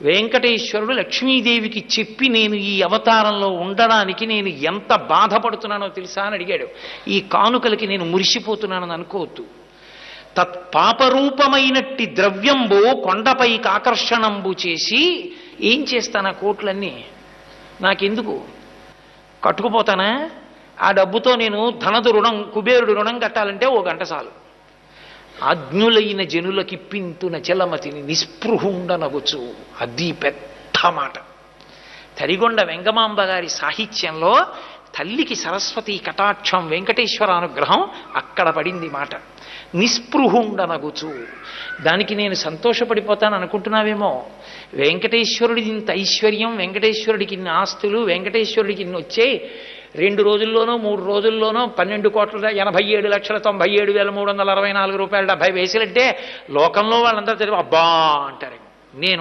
వెంకటేశ్వరుడు లక్ష్మీదేవికి చెప్పి నేను ఈ అవతారంలో ఉండడానికి నేను ఎంత బాధపడుతున్నానో తెలుసా అని అడిగాడు. ఈ కానుకలకి నేను మురిసిపోతున్నానని అనుకోవద్దు. పాపరూపమైనట్టి ద్రవ్యంబు కొండపై ఆకర్షణంబు చేసి ఏం చేస్తాను ఆ కోట్లన్నీ? నాకెందుకు? కట్టుకుపోతానా? ఆ డబ్బుతో నేను ధనదు రుణం, కుబేరుడు రుణం కట్టాలంటే 1 గంట చాలు. అజ్ఞులైన జనులకి పింతున చలమతిని నిస్పృహుండనగుచు. అది పెద్ద మాట. తరిగొండ వెంగమాంబ గారి సాహిత్యంలో తల్లికి సరస్వతి కటాక్షం, వెంకటేశ్వర అనుగ్రహం అక్కడ పడింది మాట. నిస్పృహుండనగుచు. దానికి నేను సంతోషపడిపోతాను అనుకుంటున్నావేమో. వెంకటేశ్వరుడి ఇంత ఐశ్వర్యం, వెంకటేశ్వరుడికి ఇన్ని ఆస్తులు, వెంకటేశ్వరుడికి ఇన్ని వచ్చాయి. 2 రోజుల్లోనో 3 రోజుల్లోనో 12,87,97,364 రూపాయలు 70 పైసలంటే లోకంలో వాళ్ళందరూ తెలివి అబ్బా అంటారు. నేను